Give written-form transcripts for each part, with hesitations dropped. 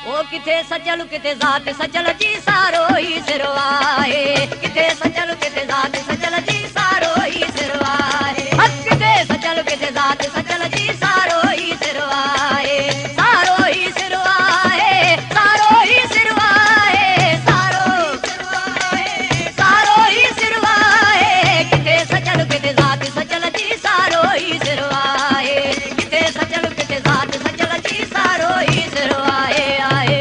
ओ किथे सचल किथे ज़ात सचल जी सारो ही सिरो आहे किथे सचल किथे ज़ात सचल जी सारो ही सिरो आहे किथे सचल किथे ज़ात सचल जी सारो ही सिरो आहे सारो ही सिरो आहे सारो ही सिरो आहे सारो ही सिरो आहे किथे सचल किथे ज़ात सचल जी सारो ही सिरो आहे किथे सचल किथे ज़ात सचल जी सारो ही सिरो आहे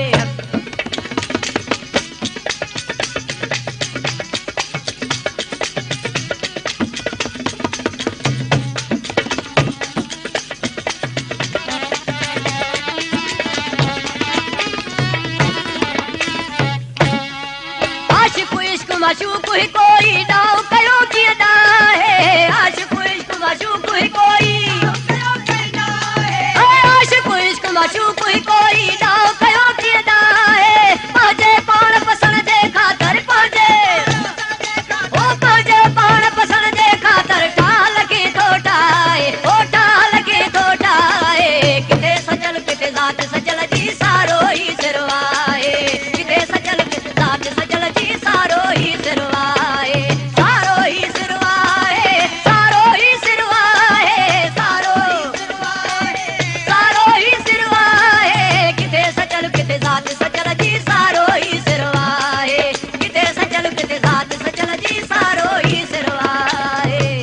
माशूक ही कोई दाव कयो किए दा है आशिक इश्क माशूक ही कोई आशिक इश्क माशूक ही कोई दाव कयो किए दा है पाजे पाण पसंद दे खातर पाजे ओ पाजे पाण पसंद दे खातर टाल के खोटाए ओ टाल के खोटाए किथे सचल किथे ज़ात सचल जी सारो ही सिरो आहे किथे सचल किथे ज़ात सचल जी सारो ही सिरो आहे सारो ही सिरो आहे सारो ही सिरो आहे सारो ही सिरो आहे किथे सचल किथे ज़ात सचल जी सारो ही सिरो आहे किथे सचल किथे ज़ात सचल जी सारो ही सिरो आहे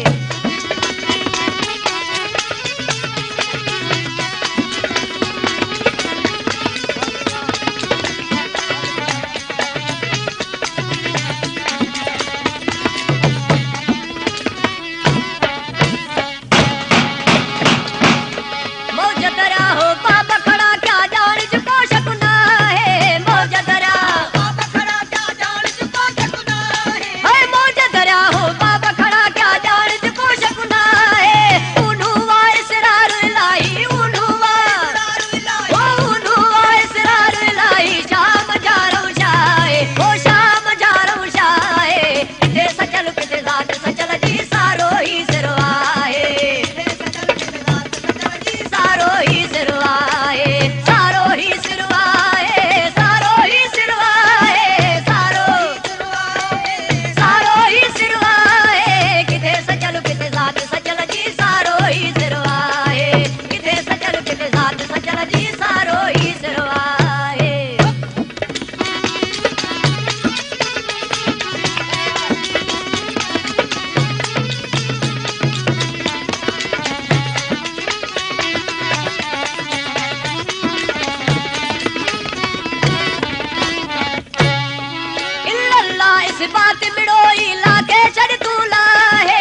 बात मिड़ोई लागे चढ़ तू लाहे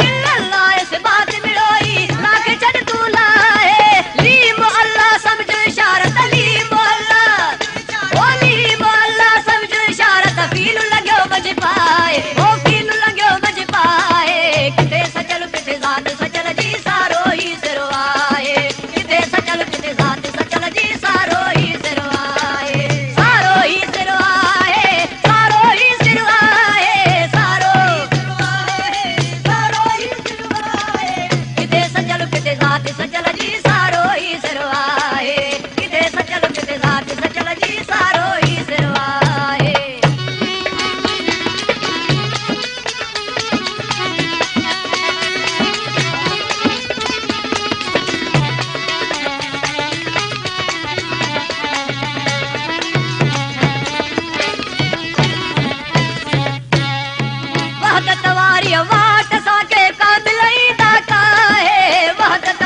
इल्लल्लाह इस बात मिड़ोई लागे चढ़ तू लाहे लीम अल्लाह समझ इशारत लीम अल्लाह समझ इशारत फील लग्यो मज पाए ओ फील लग्यो मज पाए किथे सचल किथे ज़ात सचल जी सारो ही सिरो आहे किथे सचल किथे ज़ात सचल जी सारो ही सिरो सचल जी सारो ही सिरो आहे किथे सचल किथे ज़ात सचल जी सारो ही सिरो आहे वहदत वारी वाट साके काबिलई दाता है वहदत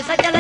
सचल